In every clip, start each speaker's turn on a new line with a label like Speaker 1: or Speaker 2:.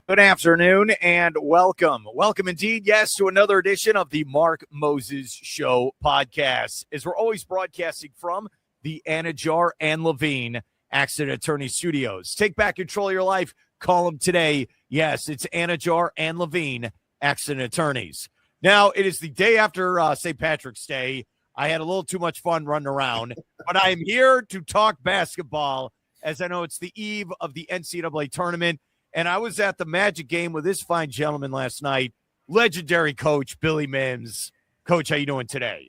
Speaker 1: Good afternoon and welcome. Welcome indeed, yes, to another edition of the Mark Moses Show podcast. As we're always broadcasting from the Anidjar and Levine Accident Attorney Studios. Take back control of your life. Call them today. Yes, it's Anidjar and Levine Accident Attorneys. Now, it is the day after St. Patrick's Day. I had a little too much fun running around, but I am here to talk basketball, as I know it's the eve of the NCAA tournament. And I was at the Magic game with this fine gentleman last night, legendary coach Billy Mims. Coach, how you doing today?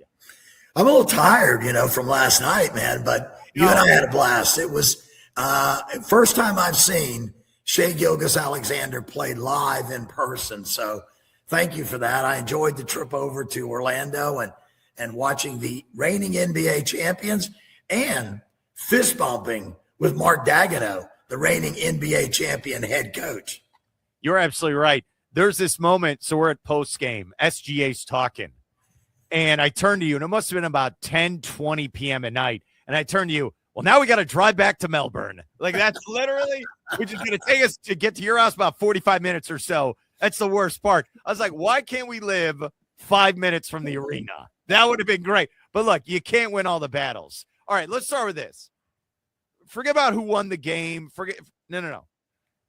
Speaker 2: I'm a little tired, from last night, man, but you and I had a blast. It was first time I've seen Shai Gilgeous-Alexander play live in person. So thank you for that. I enjoyed the trip over to Orlando and watching the reigning NBA champions and fist bumping with Mark Daigneault, the reigning NBA champion head coach.
Speaker 1: You're absolutely right. There's this moment, so we're at post-game. SGA's talking. And I turned to you, and it must have been about 10:20 p.m. at night. And I turned to you, well, now we got to drive back to Melbourne. Like, that's literally, which is going to take us to get to your house about 45 minutes or so. That's the worst part. I was like, why can't we live 5 minutes from the arena? That would have been great. But look, you can't win all the battles. All right, let's start with this. Forget about who won the game. No.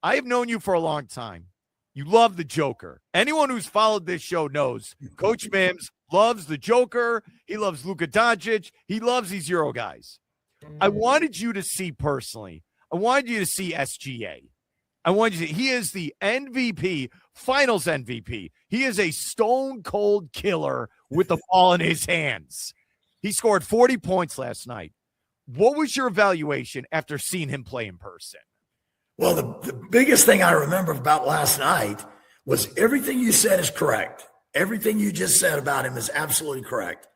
Speaker 1: I have known you for a long time. You love the Joker. Anyone who's followed this show knows Coach Mims loves the Joker. He loves Luka Doncic. He loves these Euro guys. I wanted you to see personally. I wanted you to see SGA. I wanted you to see. He is the MVP, finals MVP. He is a stone cold killer with the ball in his hands. He scored 40 points last night. What was your evaluation after seeing him play in person?
Speaker 2: Well, the biggest thing I remember about last night was everything you said is correct. Everything you just said about him is absolutely correct.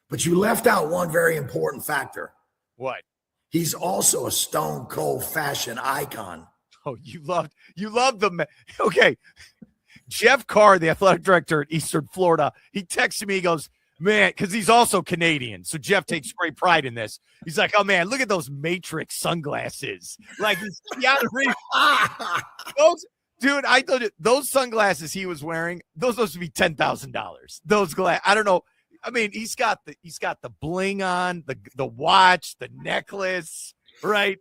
Speaker 2: But you left out one very important factor.
Speaker 1: What?
Speaker 2: He's also a stone cold fashion icon.
Speaker 1: Oh, you loved the okay. Jeff Carr, the athletic director at Eastern Florida, he texted me, he goes, man, because he's also Canadian. So Jeff takes great pride in this. He's like, oh, man, look at those Matrix sunglasses. Like, dude, I thought those sunglasses he was wearing, those supposed to be $10,000. Those glasses, I don't know. I mean, he's got the bling on, the watch, the necklace, right?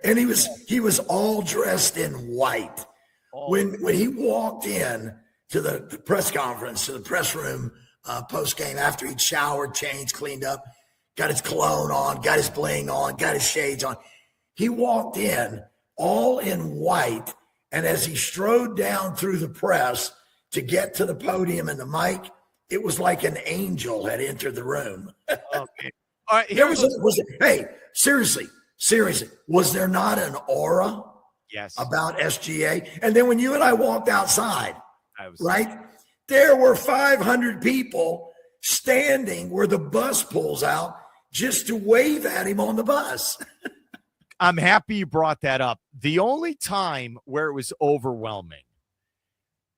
Speaker 2: And he was all dressed in white. Oh. When he walked in to the press conference, to the press room, post game after he'd showered, changed, cleaned up, got his cologne on, got his bling on, got his shades on. He walked in all in white, and as he strode down through the press to get to the podium and the mic, it was like an angel had entered the room.
Speaker 1: Okay. All right.
Speaker 2: Hey, seriously, was there not an aura about SGA? And then when you and I walked outside, right? There were 500 people standing where the bus pulls out just to wave at him on the bus.
Speaker 1: I'm happy you brought that up. The only time where it was overwhelming,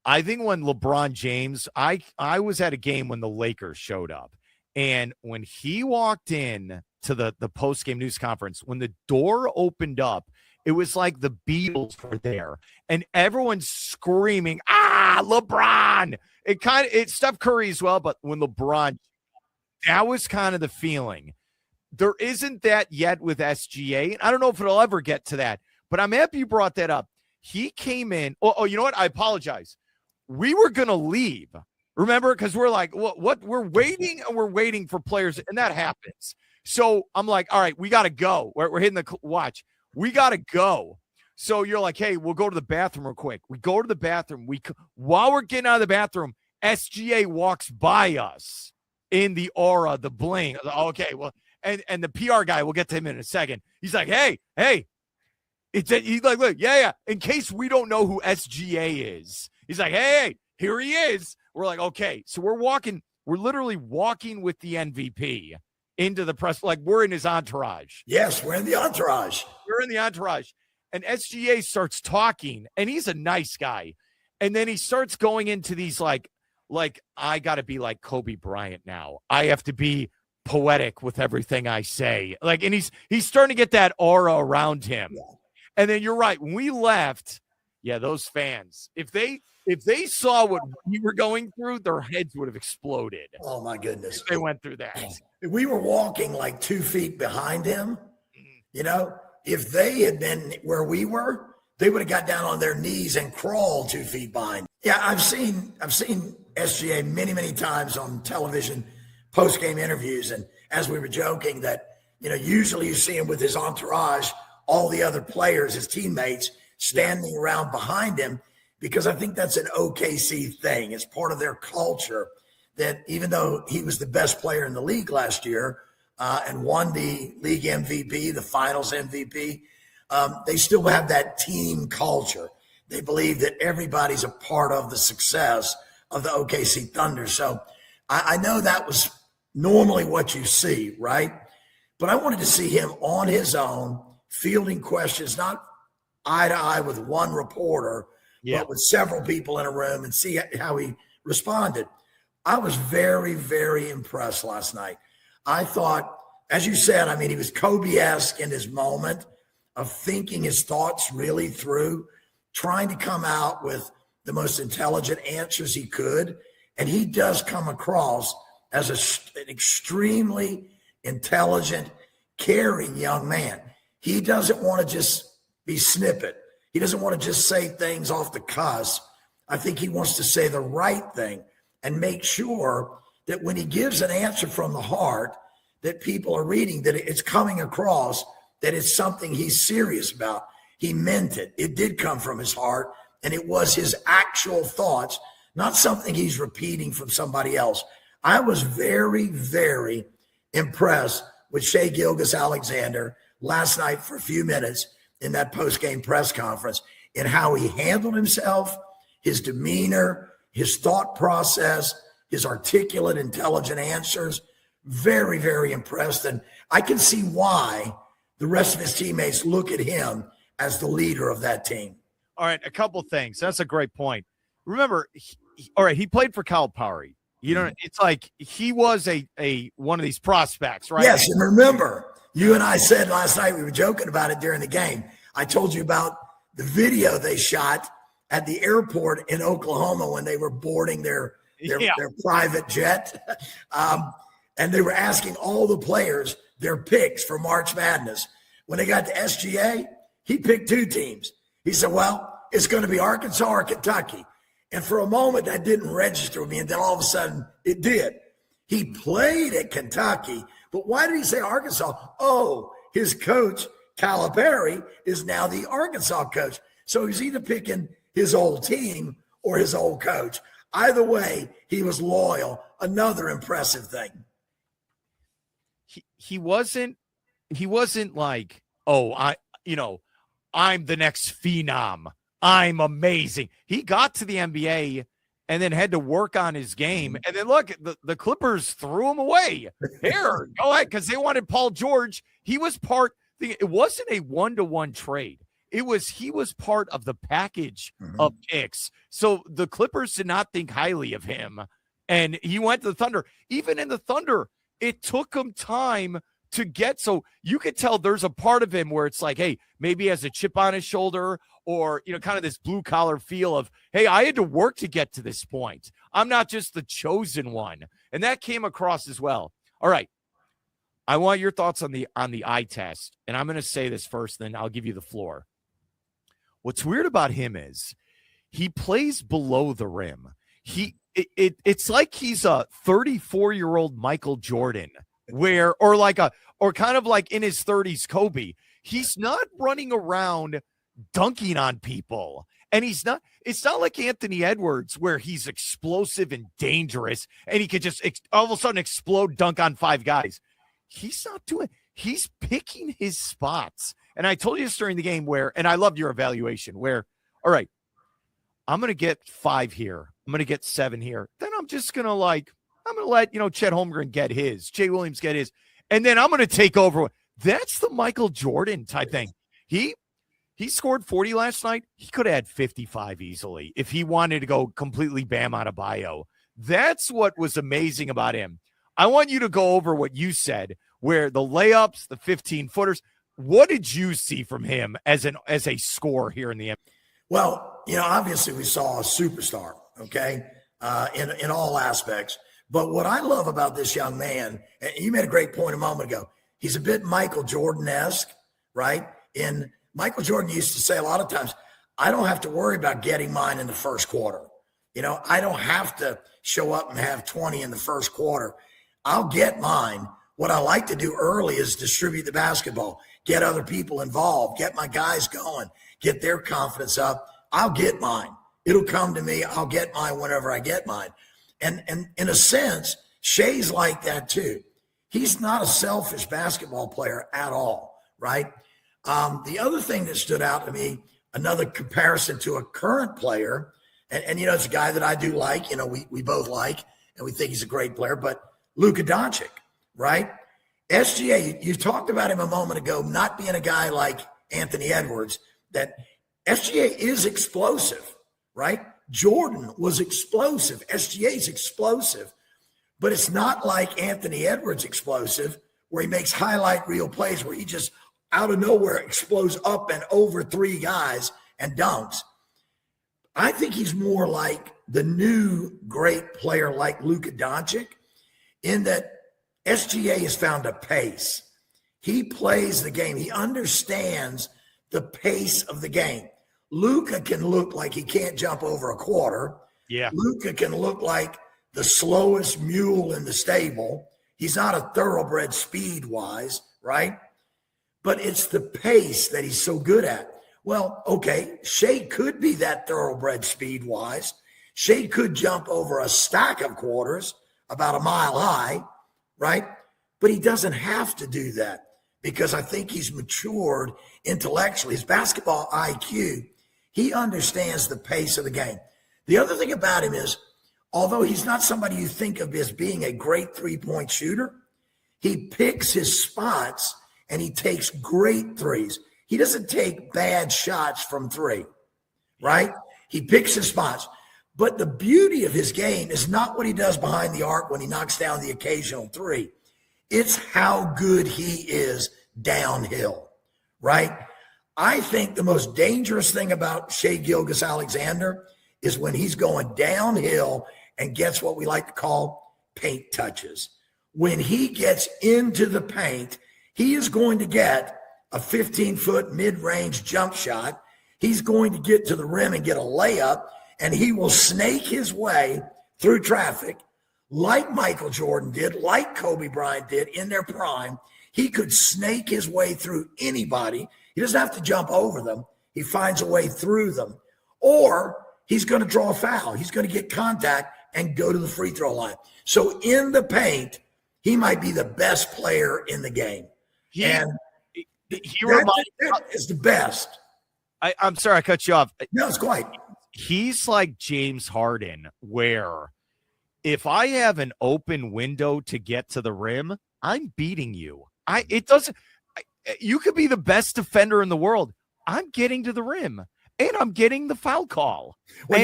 Speaker 1: I think when LeBron James, I was at a game when the Lakers showed up. And when he walked in to the post-game news conference, when the door opened up, it was like the Beatles were there. And everyone's screaming, LeBron! It's Steph Curry as well, but when LeBron, that was kind of the feeling. There isn't that yet with SGA. I don't know if it'll ever get to that, but I'm happy you brought that up. He came in. Oh, you know what? I apologize. We were going to leave. Remember? Because we're like, what? We're waiting and we're waiting for players, and that happens. So I'm like, all right, we got to go. We're hitting the watch. We got to go. So you're like, hey, we'll go to the bathroom real quick. We go to the bathroom. While we're getting out of the bathroom, SGA walks by us in the aura, the bling. Okay, well, and the PR guy, we'll get to him in a second. He's like, hey. He's like, look, yeah. In case we don't know who SGA is, he's like, hey, here he is. We're like, okay. So we're literally walking with the MVP into the press, like we're in his entourage.
Speaker 2: Yes, we're in the entourage.
Speaker 1: And SGA starts talking, and he's a nice guy. And then he starts going into these like I got to be like Kobe Bryant now. I have to be poetic with everything I say. Like, and he's starting to get that aura around him. Yeah. And then you're right. When we left, Yeah, those fans. If they saw what we were going through, their heads would have exploded.
Speaker 2: Oh my goodness.
Speaker 1: If they went through that.
Speaker 2: We were walking like 2 feet behind him. You know, if they had been where we were, they would have got down on their knees and crawled 2 feet behind. Yeah, I've seen SGA many, many times on television, post-game interviews. And as we were joking that, you know, usually you see him with his entourage, all the other players, his teammates, standing around behind him, because I think that's an OKC thing. It's part of their culture that even though he was the best player in the league last year and won the league MVP, the finals MVP, they still have that team culture. They believe that everybody's a part of the success of the OKC Thunder. So I know that was normally what you see, right? But I wanted to see him on his own, fielding questions, not eye to eye with one reporter, but with several people in a room, and see how he responded. I was very, very impressed last night. I thought, as you said, I mean, he was Kobe-esque in his moment of thinking his thoughts really through, trying to come out with the most intelligent answers he could. And he does come across as an extremely intelligent, caring young man. He doesn't want to just be snippet. He doesn't want to just say things off the cuss. I think he wants to say the right thing and make sure that when he gives an answer from the heart, that people are reading, that it's coming across, that it's something he's serious about. He meant it. It did come from his heart, and it was his actual thoughts, not something he's repeating from somebody else. I was very, very impressed with Shai Gilgeous-Alexander last night for a few minutes in that post-game press conference, in how he handled himself, his demeanor, his thought process, his articulate, intelligent answers. Very, very impressed. And I can see why the rest of his teammates look at him as the leader of that team.
Speaker 1: All right, a couple things. That's a great point. Remember, he played for Calipari. You know, it's like he was a one of these prospects, right?
Speaker 2: Yes, and remember, you and I said last night, we were joking about it during the game. I told you about the video they shot at the airport in Oklahoma when they were boarding their private jet. And they were asking all the players their picks for March Madness. When they got to SGA, he picked 2 teams. He said, well, it's going to be Arkansas or Kentucky. And for a moment, that didn't register with me. And then all of a sudden, it did. He played at Kentucky. But why did he say Arkansas? Oh, his coach, Calipari, is now the Arkansas coach. So he's either picking his old team or his old coach. Either way, he was loyal. Another impressive thing.
Speaker 1: He wasn't like, oh, I'm the next phenom. I'm amazing. He got to the NBA and then had to work on his game. And then look, the Clippers threw him away. Here, go ahead, because they wanted Paul George. He was part. It wasn't a 1-to-1 trade. He was part of the package of picks. So the Clippers did not think highly of him. And he went to the Thunder. Even in the Thunder, it took him time to get. So you could tell there's a part of him where it's like, hey, maybe he has a chip on his shoulder, or, kind of this blue collar feel of, hey, I had to work to get to this point. I'm not just the chosen one. And that came across as well. All right. I want your thoughts on the eye test. And I'm going to say this first, then I'll give you the floor. What's weird about him is he plays below the rim. It's like he's a 34-year-old Michael Jordan, or kind of like in his 30s Kobe. He's not running around dunking on people. And it's not like Anthony Edwards where he's explosive and dangerous and he could just all of a sudden explode, dunk on 5 guys. He's not doing, he's picking his spots. And I told you this during the game and I loved your evaluation where, all right, I'm going to get 5 here. I'm going to get 7 here. Then I'm just going to let, Chet Holmgren get his, Jay Williams get his. And then I'm going to take over. That's the Michael Jordan type thing. He scored 40 last night. He could have had 55 easily if he wanted to go completely Bam Adebayo. That's what was amazing about him. I want you to go over what you said, where the layups, the 15-footers. What did you see from him as a scorer here in the NBA?
Speaker 2: Well, obviously we saw a superstar, okay, in all aspects. But what I love about this young man, and you made a great point a moment ago, he's a bit Michael Jordan-esque, right? And Michael Jordan used to say a lot of times, I don't have to worry about getting mine in the first quarter. I don't have to show up and have 20 in the first quarter. I'll get mine. What I like to do early is distribute the basketball, get other people involved, get my guys going, get their confidence up. I'll get mine. It'll come to me. I'll get mine whenever I get mine. And in a sense, Shai's like that too. He's not a selfish basketball player at all, right? The other thing that stood out to me, another comparison to a current player, and it's a guy that I do like, we both like, and we think he's a great player, but Luka Doncic, right? SGA, you talked about him a moment ago, not being a guy like Anthony Edwards, that SGA is explosive, right? Jordan was explosive. SGA's explosive, but it's not like Anthony Edwards explosive, where he makes highlight reel plays where he just out of nowhere explodes up and over three guys and dunks. I think he's more like the new great player like Luka Doncic, in that SGA has found a pace. He plays the game. He understands the pace of the game. Luka can look like he can't jump over a quarter.
Speaker 1: Yeah.
Speaker 2: Luka can look like the slowest mule in the stable. He's not a thoroughbred speed-wise, right? But it's the pace that he's so good at. Well, okay, Shai could be that thoroughbred speed-wise. Shai could jump over a stack of quarters about a mile high, right? But he doesn't have to do that, because I think he's matured intellectually. His basketball IQ, he understands the pace of the game. The other thing about him is, although he's not somebody you think of as being a great three-point shooter, he picks his spots and he takes great threes. He doesn't take bad shots from three, right? He picks his spots. But the beauty of his game is not what he does behind the arc when he knocks down the occasional three. It's how good he is downhill, right? I think the most dangerous thing about Shai Gilgeous-Alexander is when he's going downhill and gets what we like to call paint touches. When he gets into the paint, he is going to get a 15-foot mid-range jump shot. He's going to get to the rim and get a layup, and he will snake his way through traffic like Michael Jordan did, like Kobe Bryant did in their prime. He could snake his way through anybody. He doesn't have to jump over them. He finds a way through them. Or he's going to draw a foul. He's going to get contact and go to the free throw line. So in the paint, he might be the best player in the game. He is the best.
Speaker 1: I'm sorry I cut you off.
Speaker 2: No, it's quite.
Speaker 1: He's like James Harden, where if I have an open window to get to the rim, I'm beating you. You could be the best defender in the world. I'm getting to the rim, and I'm getting the foul call.
Speaker 2: Well,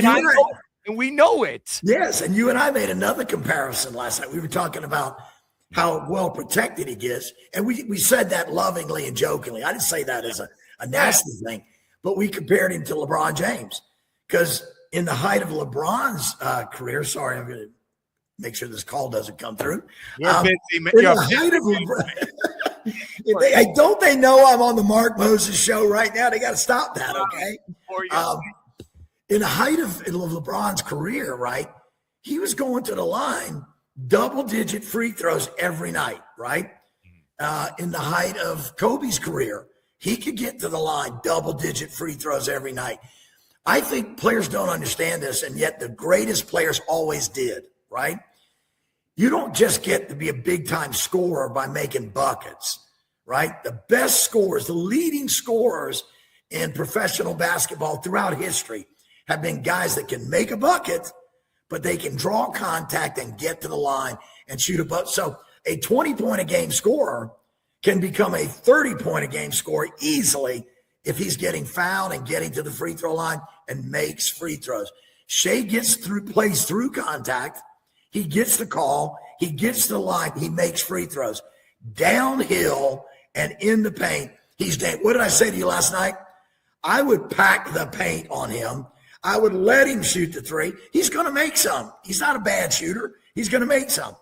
Speaker 1: and we know it.
Speaker 2: Yes, and you and I made another comparison last night. We were talking about how well protected he gets, and we said that lovingly and jokingly. I didn't say that as a nasty thing, but we compared him to LeBron James, because in the height of LeBron's career, sorry, I'm going to make sure this call doesn't come through. Don't they know I'm on the Mark Moses show right now? They got to stop that, okay? In the height of LeBron's career, right, he was going to the line double-digit free throws every night, right? In the height of Kobe's career, he could get to the line double-digit free throws every night. I think players don't understand this, and yet the greatest players always did, right? You don't just get to be a big-time scorer by making buckets, right? The best scorers, the leading scorers in professional basketball throughout history have been guys that can make a bucket, but they can draw contact and get to the line and shoot a bucket. So a 20-point-a-game scorer can become a 30-point-a-game scorer easily if he's getting fouled and getting to the free throw line and makes free throws. Shai plays through contact. He gets the call. He gets to the line. He makes free throws. Downhill and in the paint, he's damn. What did I say to you last night? I would pack the paint on him. I would let him shoot the three. He's going to make some. He's not a bad shooter. He's going to make some.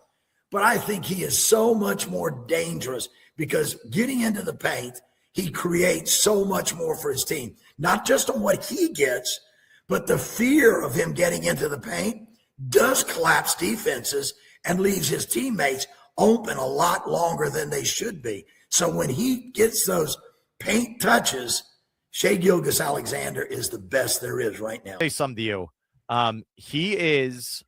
Speaker 2: But I think he is so much more dangerous because getting into the paint, he creates so much more for his team. Not just on what he gets, but the fear of him getting into the paint does collapse defenses and leaves his teammates open a lot longer than they should be. So when he gets those paint touches, Shai Gilgeous-Alexander is the best there is right now.
Speaker 1: I'll say something to you. He is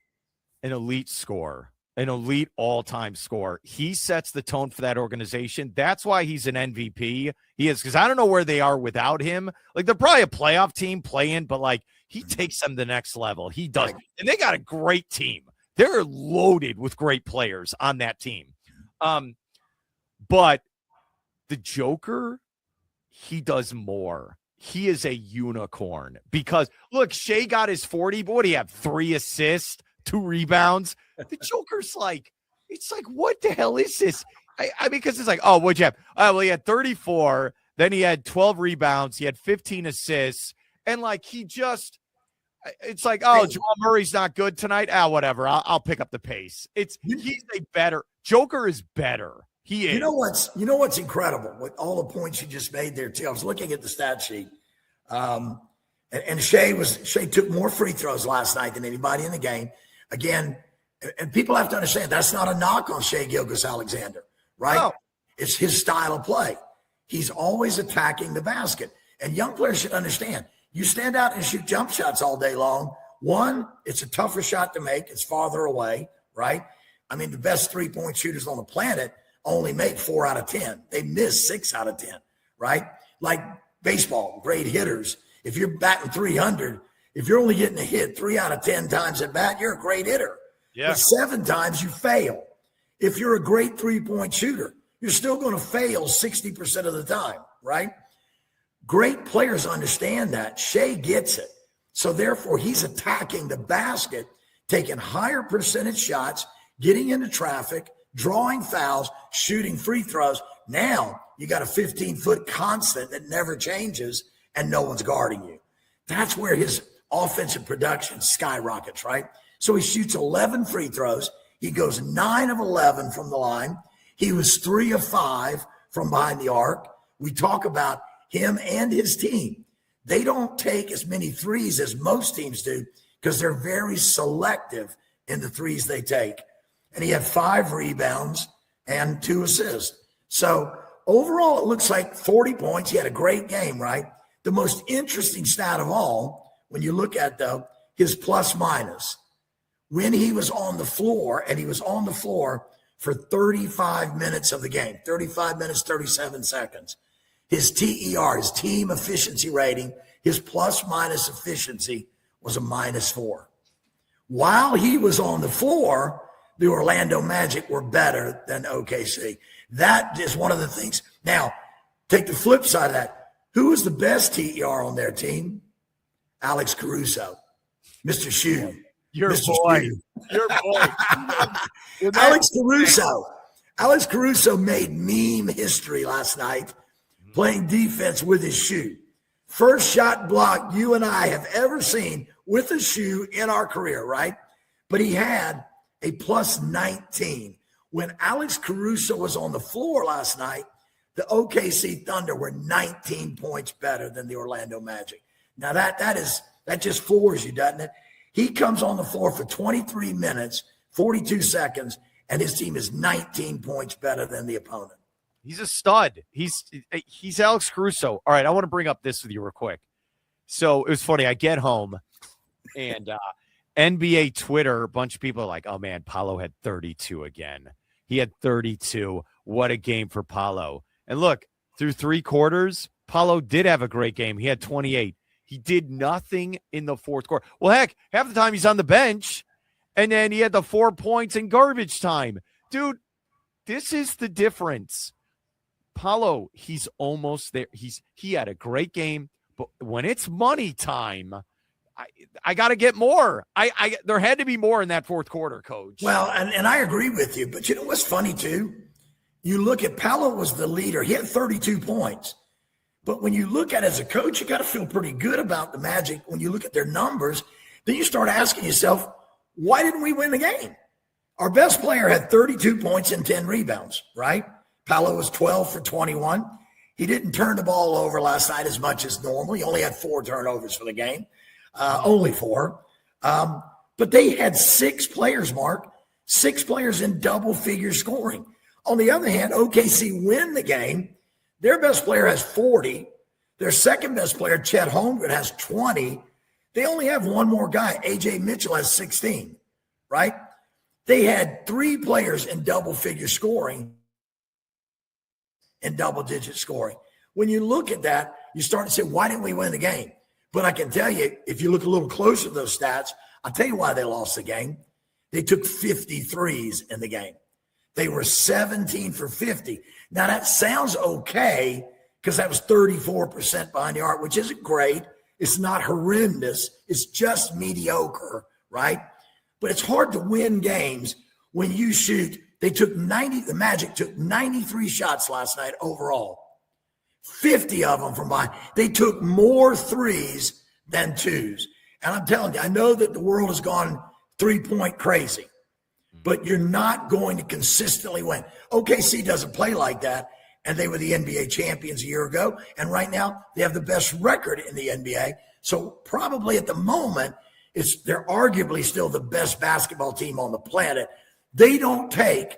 Speaker 1: an elite scorer, an elite all-time scorer. He sets the tone for that organization. That's why he's an MVP. He is, because I don't know where they are without him. Like, they're probably a playoff team playing, but, like, he takes them to the next level. He does. And they got a great team. They're loaded with great players on that team. But the Joker, he does more. He is a unicorn because, look, Shai got his 40. But what do you have? 3 assists, 2 rebounds. The Joker's like, it's like, what the hell is this? I mean, because it's like, oh, what'd you have? Well, he had 34. Then he had 12 rebounds. He had 15 assists. And, like, he just, it's like, oh, Jamal Murray's not good tonight. Whatever. I'll pick up the pace. He's a better, Joker is better. He is.
Speaker 2: You know what's incredible with all the points you just made there too. I was looking at the stat sheet, and Shai took more free throws last night than anybody in the game. Again, and people have to understand that's not a knock on Shai Gilgeous-Alexander, right? No. It's his style of play. He's always attacking the basket, and young players should understand. You stand out and shoot jump shots all day long. One, it's a tougher shot to make. It's farther away, right? I mean, the best 3-point shooters on the planet only make 4 out of 10. They miss 6 out of 10, right? Like baseball, great hitters. If you're batting 300, if you're only getting a hit 3 out of 10 times at bat, you're a great hitter. Yeah. But 7 times you fail. If you're a great 3-point shooter, you're still going to fail 60% of the time, right? Great players understand that. Shai gets it. So therefore, he's attacking the basket, taking higher percentage shots, getting into traffic, drawing fouls, shooting free throws. Now you got a 15-foot constant that never changes and no one's guarding you. That's where his offensive production skyrockets, right? So he shoots 11 free throws. He goes 9 of 11 from the line. He was 3 of 5 from behind the arc. We talk about him and his team. They don't take as many threes as most teams do because they're very selective in the threes they take. And he had 5 rebounds and 2 assists. So overall, it looks like 40 points. He had a great game, right? The most interesting stat of all, when you look at, though, his plus minus. When he was on the floor, and he was on the floor for 35 minutes of the game, 35 minutes, 37 seconds, his TER, his team efficiency rating, his plus minus efficiency was a -4. While he was on the floor, the Orlando Magic were better than OKC. That is one of the things. Now, take the flip side of that. Who was the best TER on their team? Alex Caruso, Mr. Shoe.
Speaker 1: Your
Speaker 2: Mr.
Speaker 1: boy.
Speaker 2: Shoe.
Speaker 1: Your boy.
Speaker 2: Alex Caruso made meme history last night playing defense with his shoe. First shot block you and I have ever seen with a shoe in our career, right? But he had a plus 19. When Alex Caruso was on the floor last night, the OKC Thunder were 19 points better than the Orlando Magic. Now that just floors you, doesn't it? He comes on the floor for 23 minutes, 42 seconds, and his team is 19 points better than the opponent.
Speaker 1: He's a stud. He's Alex Caruso. All right, I want to bring up this with you real quick. So it was funny. I get home, and NBA Twitter, a bunch of people are like, oh, man, Paolo had 32 again. He had 32. What a game for Paolo. And look, through 3 quarters, Paolo did have a great game. He had 28. He did nothing in the fourth quarter. Well, heck, half the time he's on the bench, and then he had the 4 points in garbage time. Dude, this is the difference. Paolo, he's almost there. He had a great game, but when it's money time, I got to get more. There had to be more in that fourth quarter, Coach.
Speaker 2: Well, and I agree with you, but you know what's funny too? You look at Paolo was the leader. He had 32 points, But when you look at it as a coach, you got to feel pretty good about the Magic. When you look at their numbers, then you start asking yourself, why didn't we win the game? Our best player had 32 points and 10 rebounds, right? Paolo was 12 for 21. He didn't turn the ball over last night as much as normal. He only had 4 turnovers for the game, only 4. But they had 6 players, Mark, 6 players in double-figure scoring. On the other hand, OKC win the game. Their best player has 40. Their second best player, Chet Holmgren, has 20. They only have one more guy. A.J. Mitchell has 16, right? They had 3 players in double-figure scoring, in double-digit scoring. When you look at that, you start to say, why didn't we win the game? But I can tell you, if you look a little closer at those stats, I'll tell you why they lost the game. They took 53s in the game. They were 17 for 50. Now, that sounds okay because that was 34% behind the arc, which isn't great. It's not horrendous. It's just mediocre, right? But it's hard to win games when you shoot. The Magic took 93 shots last night overall. 50 of them from behind. They took more threes than twos. And I'm telling you, I know that the world has gone 3-point crazy, but you're not going to consistently win. OKC doesn't play like that, and they were the NBA champions a year ago, and right now they have the best record in the NBA. So probably at the moment, they're arguably still the best basketball team on the planet. They don't take,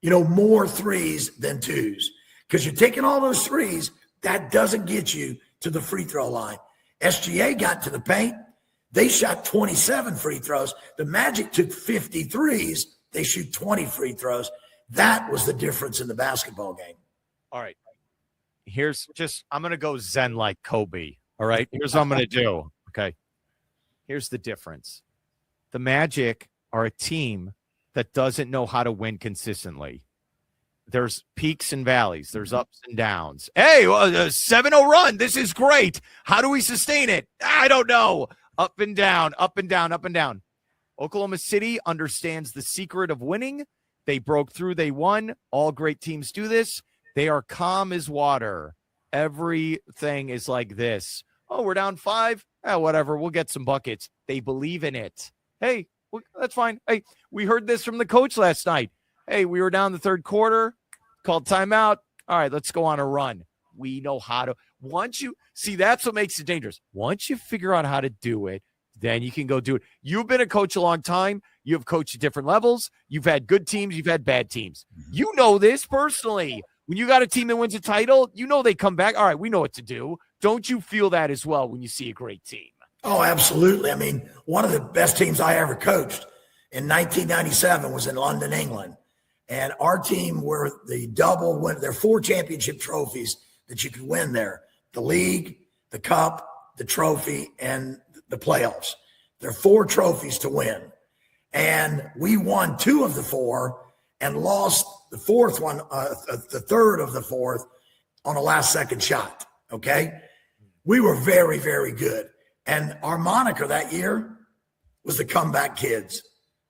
Speaker 2: more threes than twos because you're taking all those threes. That doesn't get you to the free throw line. SGA got to the paint. They shot 27 free throws. The Magic took 53s. They shoot 20 free throws. That was the difference in the basketball game.
Speaker 1: All right. I'm going to go Zen like Kobe. All right. Here's what I'm going to do. Okay. Here's the difference. The Magic are a team that doesn't know how to win consistently. There's peaks and valleys. There's ups and downs. Hey, 7-0 run. This is great. How do we sustain it? I don't know. Up and down, up and down, up and down. Oklahoma City understands the secret of winning. They broke through. They won. All great teams do this. They are calm as water. Everything is like this. Oh, we're down 5. Whatever. We'll get some buckets. They believe in it. Hey, that's fine. Hey, we heard this from the coach last night. Hey, we were down the third quarter, called timeout. All right, let's go on a run. We know how to. That's what makes it dangerous. Once you figure out how to do it, then you can go do it. You've been a coach a long time. You have coached at different levels. You've had good teams. You've had bad teams. You know this personally. When you got a team that wins a title, they come back. All right, we know what to do. Don't you feel that as well when you see a great team?
Speaker 2: Oh, absolutely. I mean, one of the best teams I ever coached in 1997 was in London, England. And our team were the double win. There are 4 championship trophies that you could win there. The league, the cup, the trophy, and the playoffs. There are 4 trophies to win. And we won 2 of the 4 and lost the 4th one, the 3rd of the 4th on a last-second shot, okay? We were very, very good. And our moniker that year was the Comeback Kids.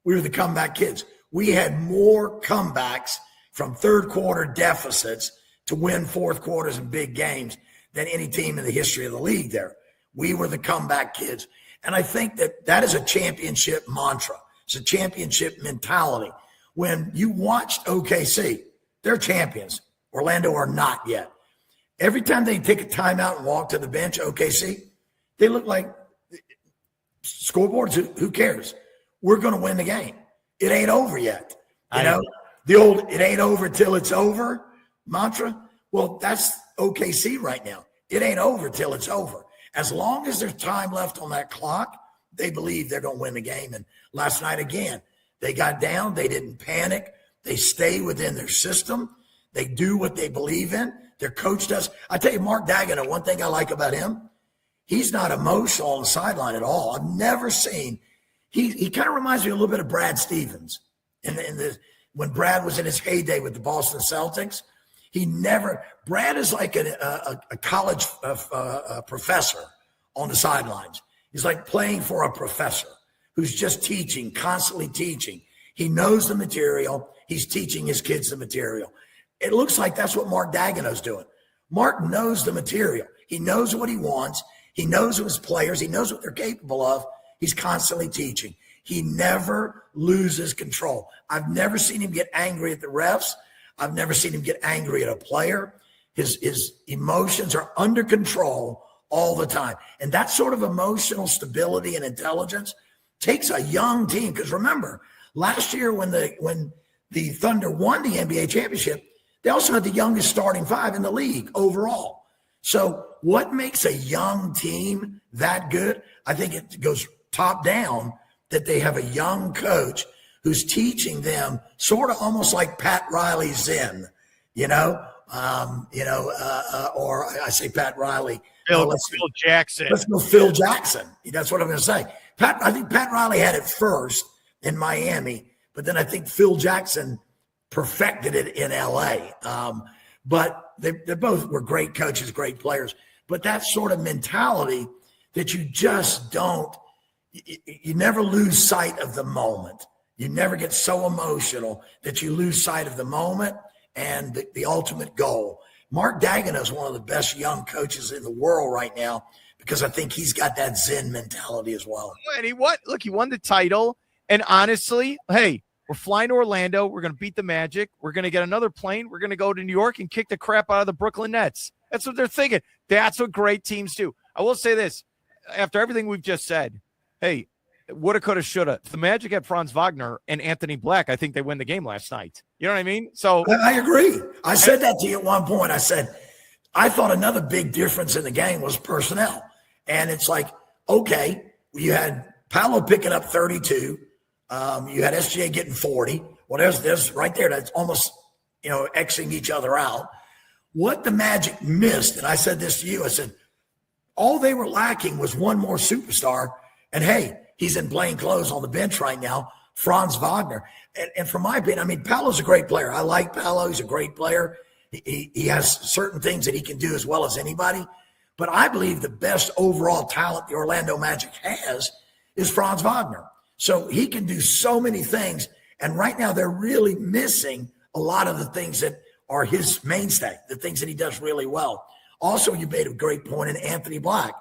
Speaker 2: We were the Comeback Kids. We had more comebacks from third-quarter deficits to win fourth quarters in big games than any team in the history of the league there. We were the Comeback Kids. And I think that is a championship mantra. It's a championship mentality. When you watched OKC, they're champions. Orlando are not yet. Every time they take a timeout and walk to the bench, OKC, they look like scoreboards. Who cares? We're going to win the game. It ain't over yet. The old "it ain't over till it's over" mantra. Well, that's OKC right now. It ain't over till it's over. As long as there's time left on that clock, they believe they're going to win the game. And last night, again, they got down. They didn't panic. They stay within their system. They do what they believe in. Their coach does. I tell you, Mark Daigneault, one thing I like about him, he's not emotional on the sideline at all. I've never seen. He kind of reminds me a little bit of Brad Stevens when Brad was in his heyday with the Boston Celtics. Brad is like a college professor on the sidelines. He's like playing for a professor who's just teaching, constantly teaching. He knows the material. He's teaching his kids the material. It looks like that's what Mark Daigneault's doing. Mark knows the material. He knows what he wants. He knows his players. He knows what they're capable of. He's constantly teaching. He never loses control. I've never seen him get angry at the refs. I've never seen him get angry at a player. His emotions are under control all the time. And that sort of emotional stability and intelligence takes a young team. Because remember, last year when the Thunder won the NBA championship, they also had the youngest starting five in the league overall. So what makes a young team that good? I think it goes top down that they have a young coach who's teaching them sort of almost like Pat Riley Zen, or I say Pat Riley.
Speaker 1: Phil Jackson.
Speaker 2: Let's go Phil Jackson. That's what I'm going to say. I think Pat Riley had it first in Miami, but then I think Phil Jackson perfected it in L.A. But they both were great coaches, great players. But that sort of mentality that you just don't, you never lose sight of the moment. You never get so emotional that you lose sight of the moment and the ultimate goal. Mark Daigneault is one of the best young coaches in the world right now because I think he's got that Zen mentality as well.
Speaker 1: And he won the title. And honestly, hey, we're flying to Orlando. We're going to beat the Magic. We're going to get another plane. We're going to go to New York and kick the crap out of the Brooklyn Nets. That's what they're thinking. That's what great teams do. I will say this. After everything we've just said, hey, woulda, coulda, shoulda. If the Magic had Franz Wagner and Anthony Black, I think they win the game last night. You know what I mean? So
Speaker 2: I agree. I said that to you at one point. I said, I thought another big difference in the game was personnel. And it's like, okay, you had Paolo picking up 32. You had SGA getting 40. Well, there's right there. That's almost, Xing each other out. What the Magic missed, and I said this to you, I said, all they were lacking was one more superstar. And hey, he's in plain clothes on the bench right now, Franz Wagner. And from my opinion, Paolo's a great player. I like Paolo. He's a great player. He has certain things that he can do as well as anybody. But I believe the best overall talent the Orlando Magic has is Franz Wagner. So he can do so many things. And right now they're really missing a lot of the things that are his mainstay, the things that he does really well. Also, you made a great point in Anthony Black,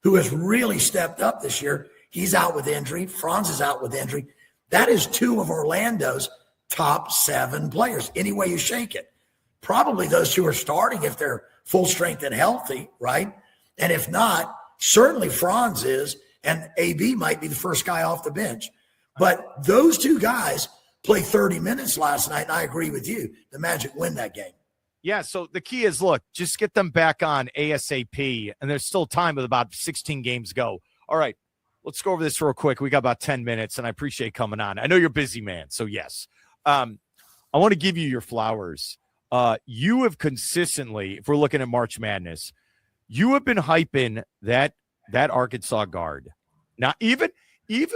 Speaker 2: who has really stepped up this year. He's out with injury. Franz is out with injury. That is two of Orlando's top 7 players, any way you shake it. Probably those two are starting if they're full strength and healthy, right? And if not, certainly Franz is, and AB might be the first guy off the bench. But those two guys played 30 minutes last night, and I agree with you. The Magic win that game.
Speaker 1: Yeah, so the key is, look, just get them back on ASAP, and there's still time with about 16 games to go. All right, let's go over this real quick. We got about 10 minutes, and I appreciate coming on. I know you're busy, man, so yes. I want to give you your flowers. You have consistently, if we're looking at March Madness, you have been hyping that Arkansas guard. Now, even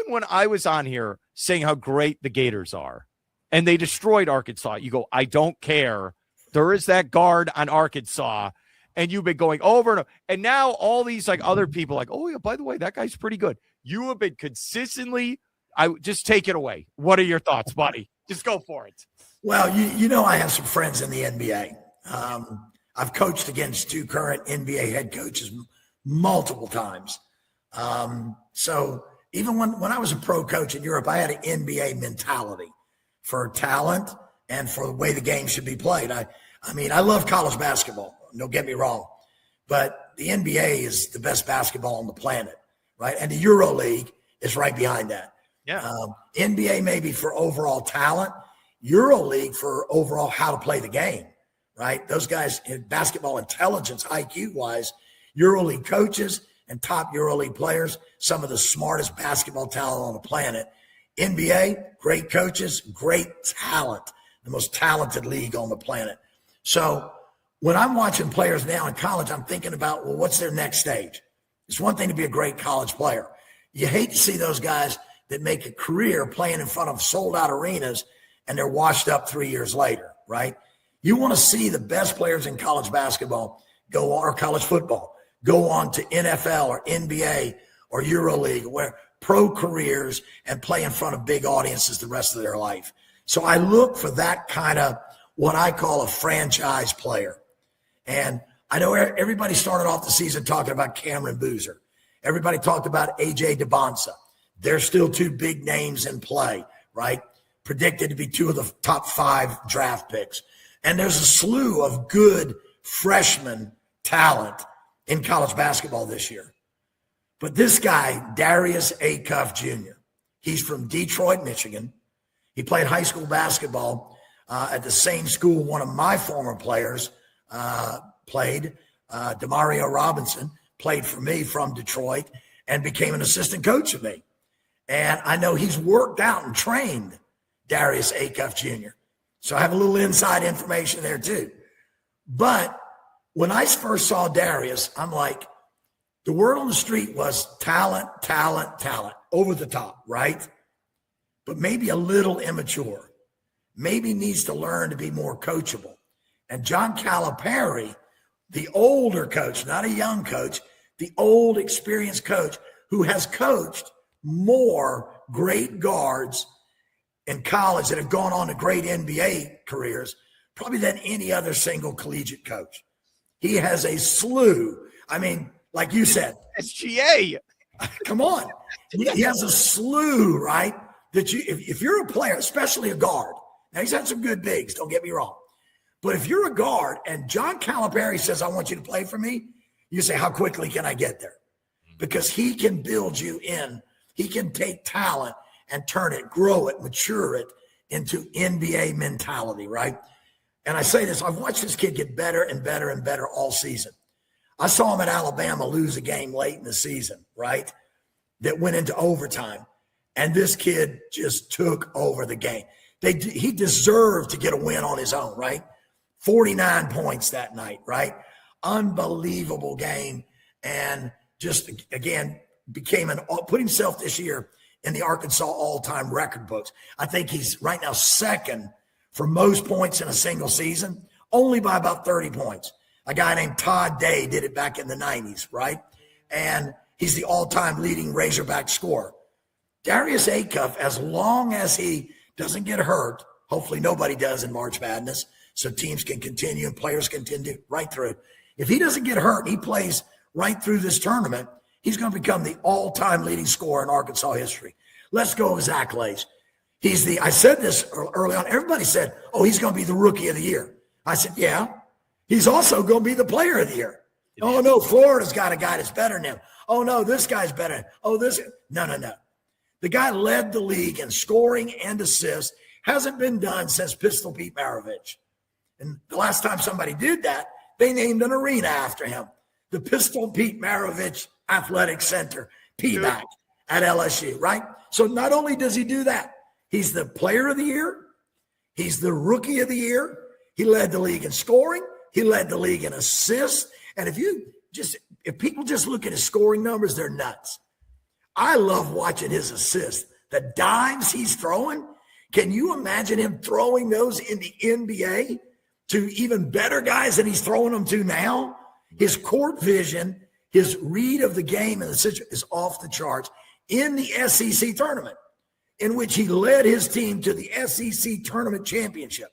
Speaker 1: when I was on here saying how great the Gators are, and they destroyed Arkansas, you go, I don't care. There is that guard on Arkansas, and you've been going over and over. And now all these other people oh, yeah, by the way, that guy's pretty good. You have been consistently, just take it away. What are your thoughts, buddy? Just go for it.
Speaker 2: Well, I have some friends in the NBA. I've coached against 2 current NBA head coaches multiple times. So even when I was a pro coach in Europe, I had an NBA mentality for talent and for the way the game should be played. I love college basketball. Don't get me wrong. But the NBA is the best basketball on the planet, right? And the Euro League is right behind that.
Speaker 1: Yeah.
Speaker 2: NBA maybe for overall talent, Euro League for overall how to play the game, right? Those guys in basketball intelligence, IQ-wise, Euro League coaches and top Euro League players, some of the smartest basketball talent on the planet. NBA, great coaches, great talent, the most talented league on the planet. So when I'm watching players now in college, I'm thinking about, well, what's their next stage? It's one thing to be a great college player. You hate to see those guys that make a career playing in front of sold-out arenas and they're washed up 3 years later, right? You want to see the best players in college basketball or college football go on to NFL or NBA or EuroLeague, where pro careers and play in front of big audiences the rest of their life. So I look for that kind of what I call a franchise player. And I know everybody started off the season talking about Cameron Boozer. Everybody talked about A.J. DeBonsa. They're still two big names in play, right? Predicted to be two of the top 5 draft picks. And there's a slew of good freshman talent in college basketball this year. But this guy, Darius Acuff Jr., he's from Detroit, Michigan. He played high school basketball at the same school one of my former players played. Demario Robinson played for me from Detroit and became an assistant coach of me. And I know he's worked out and trained Darius Acuff Jr. So I have a little inside information there too. But when I first saw Darius, I'm like, the word on the street was talent, talent, talent, over the top, right? But maybe a little immature. Maybe needs to learn to be more coachable. And John Calipari, the older coach, not a young coach, the old experienced coach who has coached more great guards in college that have gone on to great NBA careers, probably than any other single collegiate coach. He has a slew. I mean, like you said,
Speaker 1: SGA.
Speaker 2: Come on. He has a slew, right? That you, if you're a player, especially a guard, now he's had some good bigs, don't get me wrong. But if you're a guard and John Calipari says, I want you to play for me, you say, how quickly can I get there? Because he can build you in. He can take talent and turn it, grow it, mature it into NBA mentality, right? And I say this, I've watched this kid get better and better and better all season. I saw him at Alabama lose a game late in the season, right? That went into overtime. And this kid just took over the game. He deserved to get a win on his own, right? 49 points that night, right? Unbelievable game. And just, again, put himself this year in the Arkansas all-time record books. I think he's right now second for most points in a single season, only by about 30 points. A guy named Todd Day did it back in the 90s, right? And he's the all-time leading Razorback scorer. Darius Acuff, as long as he doesn't get hurt, hopefully nobody does in March Madness, so teams can continue and players continue right through. If he doesn't get hurt, he plays right through this tournament, he's going to become the all-time leading scorer in Arkansas history. Let's go with his accolades. I said this early on. Everybody said, oh, he's going to be the rookie of the year. I said, yeah. He's also going to be the player of the year. Oh, no, Florida's got a guy that's better than him. Oh, no, this guy's better. Oh, no. The guy led the league in scoring and assists. Hasn't been done since Pistol Pete Maravich. And the last time somebody did that, they named an arena after him. The Pistol Pete Maravich Athletic Center, PBAC at LSU, right? So not only does he do that, he's the player of the year. He's the rookie of the year. He led the league in scoring. He led the league in assists. And if people just look at his scoring numbers, they're nuts. I love watching his assists. The dimes he's throwing. Can you imagine him throwing those in the NBA to even better guys than he's throwing them to now? His court vision, his read of the game and the situation is off the charts in the SEC tournament, in which he led his team to the SEC tournament championship.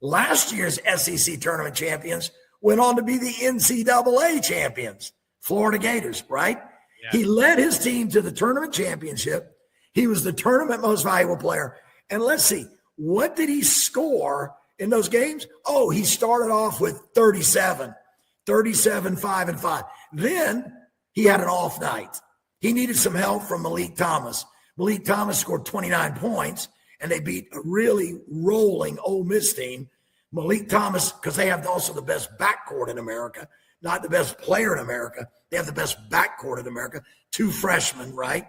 Speaker 2: Last year's SEC tournament champions went on to be the NCAA champions, Florida Gators, right? Yeah. He led his team to the tournament championship. He was the tournament most valuable player. And let's see, what did he score in those games? Oh, he started off with 37, 5 and 5. Then he had an off night. He needed some help from Malik Thomas. Malik Thomas scored 29 points, and they beat a really rolling Ole Miss team. Malik Thomas, because they have also the best backcourt in America, not the best player in America. They have the best backcourt in America. 2 freshmen, right?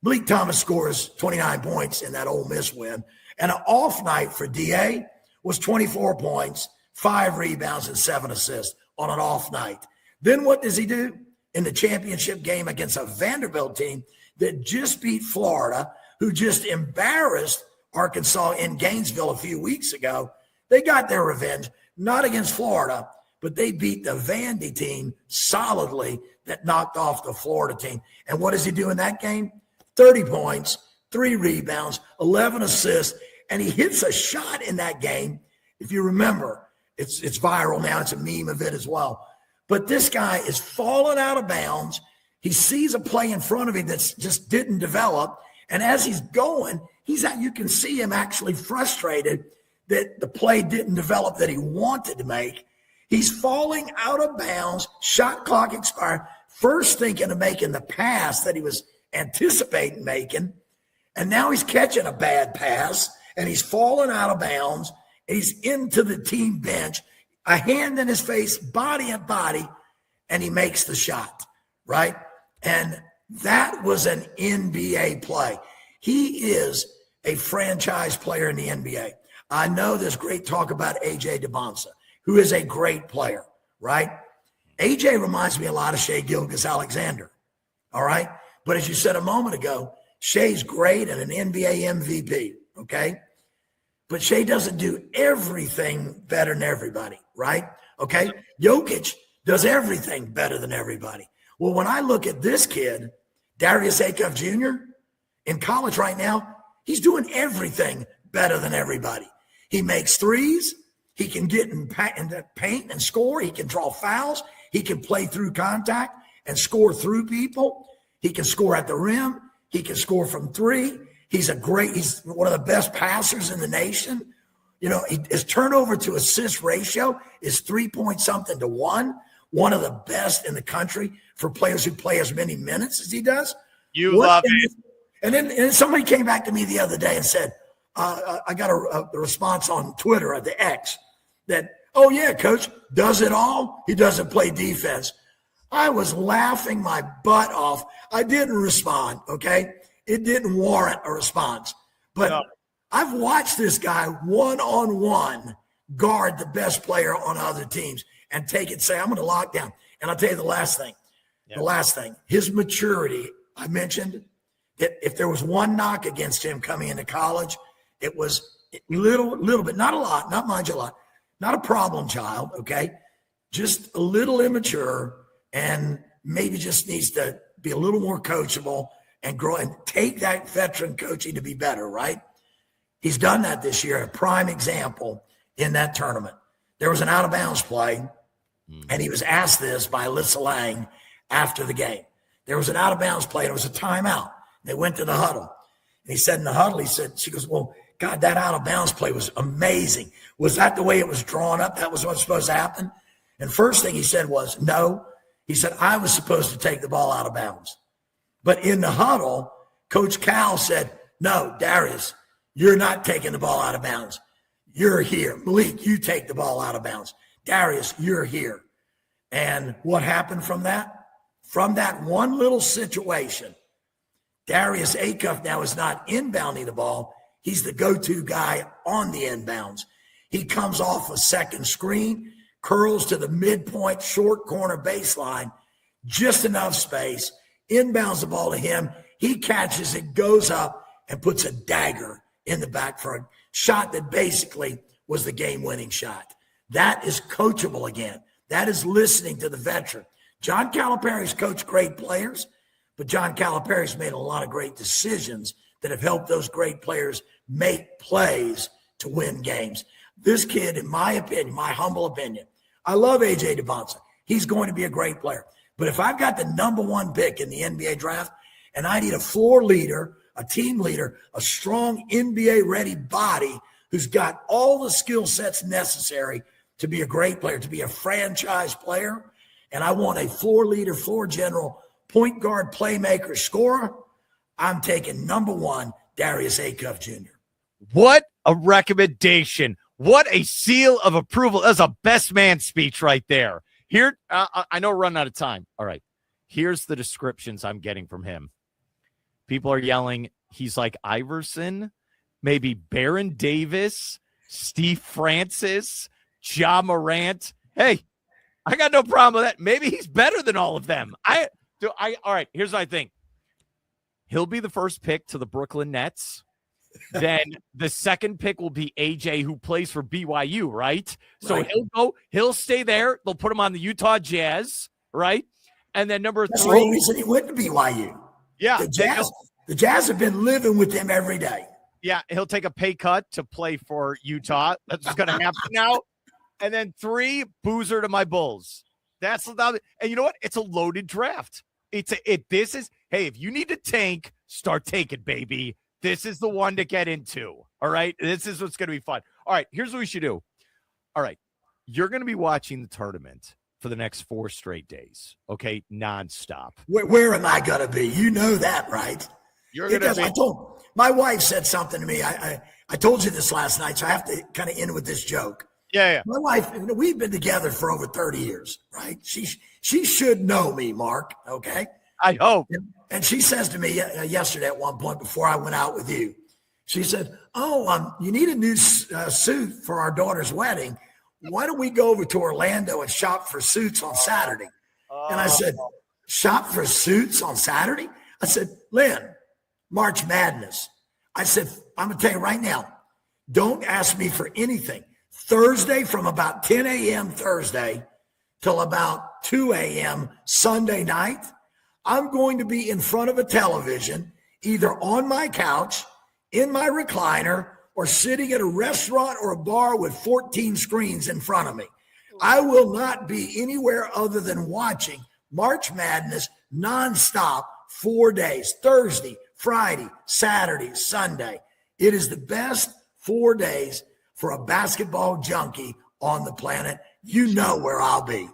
Speaker 2: Malik Thomas scores 29 points in that Ole Miss win. And an off night for DA was 24 points, 5 rebounds, and 7 assists on an off night. Then what does he do? In the championship game against a Vanderbilt team that just beat Florida, who just embarrassed Arkansas in Gainesville a few weeks ago. They got their revenge, not against Florida, but they beat the Vandy team solidly that knocked off the Florida team. And what does he do in that game? 30 points, 3 rebounds, 11 assists, and he hits a shot in that game. If you remember, it's viral now. It's a meme of it as well. But this guy is falling out of bounds. He sees a play in front of him that just didn't develop. And as he's going, you can see him actually frustrated that the play didn't develop that he wanted to make. He's falling out of bounds, shot clock expired, first thinking of making the pass that he was anticipating making. And now he's catching a bad pass, and he's falling out of bounds. And he's into the team bench, a hand in his face, body at body, and he makes the shot, right? And that was an NBA play. He is a franchise player in the NBA. I know there's great talk about A.J. DeBonsa, who is a great player, right? A.J. reminds me a lot of Shai Gilgeous-Alexander, all right? But as you said a moment ago, Shai's great and an NBA MVP, okay? But Shai doesn't do everything better than everybody, right? Okay? Jokic does everything better than everybody. Well, when I look at this kid, Darius Acuff Jr., in college right now, he's doing everything better than everybody. He makes threes. He can get in the paint and score. He can draw fouls. He can play through contact and score through people. He can score at the rim. He can score from three. He's one of the best passers in the nation. You know, his turnover to assist ratio is 3-point-something to 1. One of the best in the country for players who play as many minutes as he does.
Speaker 1: You love it.
Speaker 2: And then somebody came back to me the other day and said, I got a response on Twitter at the X that, oh, yeah, coach, does it all? He doesn't play defense. I was laughing my butt off. I didn't respond, okay? It didn't warrant a response. But no. I've watched this guy one-on-one guard the best player on other teams and say, I'm going to lock down. And I'll tell you the last thing. Yeah. The last thing, his maturity. I mentioned that if there was one knock against him coming into college, it was little bit, not a lot, not mind you a lot, not a problem child, okay? Just a little immature and maybe just needs to be a little more coachable and grow and take that veteran coaching to be better, right? He's done that this year, a prime example in that tournament. There was an out-of-bounds play, and he was asked this by Alyssa Lang after the game. There was an out-of-bounds play, and it was a timeout. They went to the huddle. And he said in the huddle, she goes, well, God, that out-of-bounds play was amazing. Was that the way it was drawn up? That was what's supposed to happen? And first thing he said was, no. He said, I was supposed to take the ball out of bounds. But in the huddle, Coach Cal said, no, Darius, you're not taking the ball out of bounds. You're here. Malik, you take the ball out of bounds. Darius, you're here. And what happened from that? From that one little situation, Darius Acuff now is not inbounding the ball. He's the go-to guy on the inbounds. He comes off a second screen, curls to the midpoint, short corner baseline, just enough space, inbounds the ball to him. He catches it, goes up, and puts a dagger in the back for a shot that basically was the game-winning shot. That is coachable again. That is listening to the veteran. John Calipari's coached great players, but John Calipari's made a lot of great decisions that have helped those great players make plays to win games. This kid, in my opinion, my humble opinion, I love A.J. DeBonsa. He's going to be a great player. But if I've got the number one pick in the NBA draft and I need a floor leader, a team leader, a strong NBA-ready body who's got all the skill sets necessary to be a great player, to be a franchise player, and I want a floor leader, floor general, point guard, playmaker, scorer, I'm taking number one, Darius Acuff Jr.
Speaker 1: What a recommendation. What a seal of approval. That's a best man speech right there. Here, I know we're running out of time. All right. Here's the descriptions I'm getting from him. People are yelling, he's like Iverson, maybe Baron Davis, Steve Francis, Ja Morant. Hey, I got no problem with that. Maybe he's better than all of them. All right, here's what I think. He'll be the first pick to the Brooklyn Nets. Then the second pick will be AJ, who plays for BYU, right? So he'll stay there. They'll put him on the Utah Jazz, right? And then number
Speaker 2: That's
Speaker 1: 3.
Speaker 2: the whole reason he went to BYU.
Speaker 1: Yeah.
Speaker 2: The Jazz have been living with him every day.
Speaker 1: Yeah, he'll take a pay cut to play for Utah. That's what's going to happen now. And then 3, Boozer to my Bulls. And you know what? It's a loaded draft. If you need to tank, start taking, baby. This is the one to get into. All right. This is what's going to be fun. All right. Here's what we should do. All right. You're going to be watching the tournament for the next 4 straight days. Okay. Nonstop.
Speaker 2: Where am I going to be? You know that, right?
Speaker 1: You're going to be.
Speaker 2: My wife said something to me. I told you this last night, so I have to kind of end with this joke.
Speaker 1: Yeah.
Speaker 2: My wife, we've been together for over 30 years, right? She should know me, Mark. Okay.
Speaker 1: I hope.
Speaker 2: And she says to me yesterday at one point before I went out with you, she said, you need a new suit for our daughter's wedding. Why don't we go over to Orlando and shop for suits on Saturday? And I said, shop for suits on Saturday? I said, Lynn, March Madness. I said, I'm going to tell you right now, don't ask me for anything. Thursday from about 10 a.m. Thursday till about 2 a.m. Sunday night, I'm going to be in front of a television, either on my couch, in my recliner, or sitting at a restaurant or a bar with 14 screens in front of me. I will not be anywhere other than watching March Madness nonstop 4 days, Thursday, Friday, Saturday, Sunday. It is the best 4 days for a basketball junkie on the planet. You know where I'll be.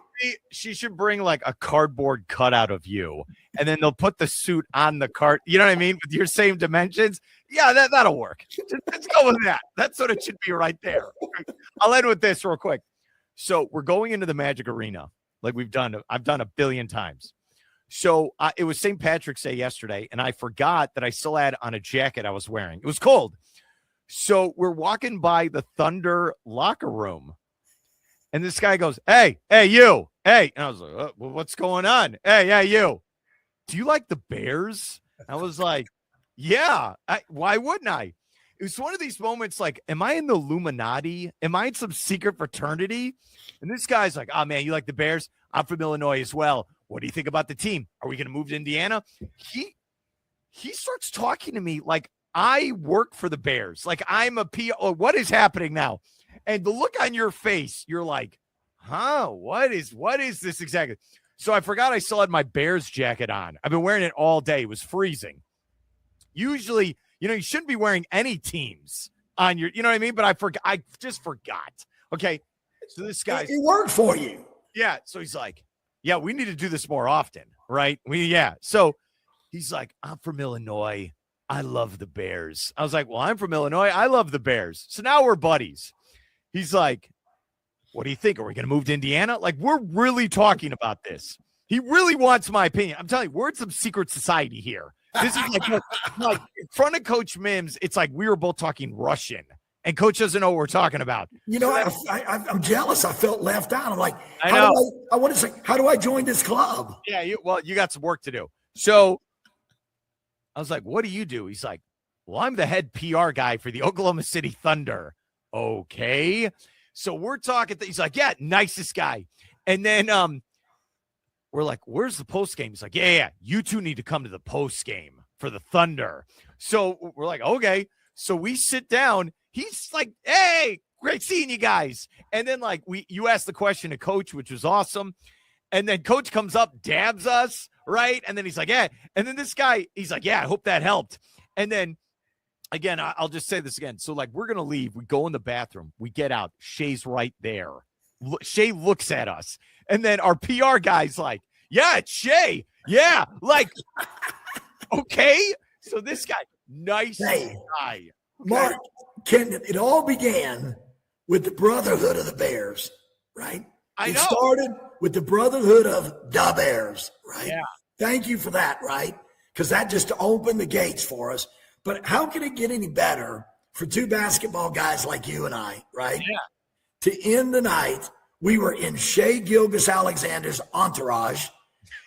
Speaker 1: She should bring like a cardboard cutout of you, and then they'll put the suit on the cart. You know what I mean? With your same dimensions. Yeah, that'll work. Let's go with that. That's what it should be right there. I'll end with this real quick. So we're going into the Magic Arena like I've done a billion times. So it was St. Patrick's Day yesterday, and I forgot that I still had on a jacket I was wearing. It was cold. So we're walking by the Thunder locker room, and this guy goes, hey, you. Hey. And I was like, what's going on? Hey, you. Do you like the Bears? I was like, yeah. Why wouldn't I? It was one of these moments like, am I in the Illuminati? Am I in some secret fraternity? And this guy's like, oh, man, you like the Bears? I'm from Illinois as well. What do you think about the team? Are we going to move to Indiana? He starts talking to me like I work for the Bears. Like I'm a PR. What is happening now? And the look on your face, you're like, huh? What is this exactly? So I forgot I still had my Bears jacket on. I've been wearing it all day. It was freezing. Usually, you shouldn't be wearing any teams on your, you know what I mean? But I just forgot. Okay. So this guy.
Speaker 2: It worked for you.
Speaker 1: Yeah. So he's like, yeah, we need to do this more often. Right. So he's like, I'm from Illinois. I love the Bears. I was like, well, I'm from Illinois. I love the Bears. So now we're buddies. He's like, what do you think? Are we going to move to Indiana? Like, we're really talking about this. He really wants my opinion. I'm telling you, we're in some secret society here. This is like in front of Coach Mims, it's like we were both talking Russian, and Coach doesn't know what we're talking about.
Speaker 2: I'm jealous. I felt left out. I'm like, I want to say, how do I join this club?
Speaker 1: Yeah, you got some work to do. So I was like, what do you do? He's like, well, I'm the head PR guy for the Oklahoma City Thunder. Okay. So we're talking. He's like, yeah, nicest guy. And then we're like, where's the post game? He's like, yeah. You two need to come to the post game for the Thunder. So we're like, okay. So we sit down. He's like, hey, great seeing you guys. And then like you asked the question to Coach, which was awesome. And then Coach comes up, dabs us, right? And then he's like, yeah. And then this guy, he's like, yeah, I hope that helped. And then again, I'll just say this again. So like we're going to leave. We go in the bathroom. We get out. Shay's right there. Shay looks at us. And then our PR guy's like, yeah, it's Shay. Yeah. Like, okay. So this guy, nice guy. Okay.
Speaker 2: Mark, it all began with the brotherhood of the Bears, right? It started with the brotherhood of the Bears, right?
Speaker 1: Yeah.
Speaker 2: Thank you for that, right? Because that just opened the gates for us. But how can it get any better for two basketball guys like you and I, right?
Speaker 1: Yeah.
Speaker 2: To end the night, we were in Shai Gilgeous-Alexander's entourage.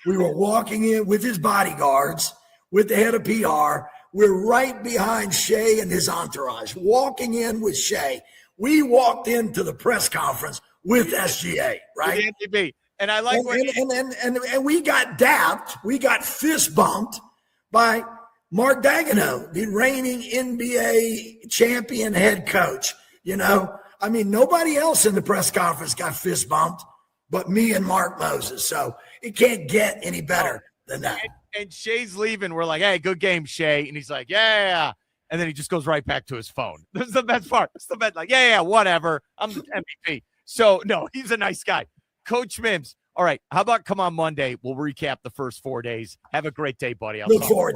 Speaker 2: We were walking in with his bodyguards, with the head of PR. We're right behind Shai and his entourage, walking in with Shai. We walked into the press conference with SGA, right?
Speaker 1: And I like
Speaker 2: and we got dapped. We got fist bumped by Mark Daigneault, the reigning NBA champion head coach. I mean, nobody else in the press conference got fist bumped but me and Mark Moses. So it can't get any better than that.
Speaker 1: And Shai's leaving. We're like, hey, good game, Shai. And he's like, yeah. And then he just goes right back to his phone. That's the best part. That's the best. Like, yeah, whatever. I'm the MVP. So, no, he's a nice guy. Coach Mims. All right. How about come on Monday? We'll recap the first 4 days. Have a great day, buddy.
Speaker 2: Look forward.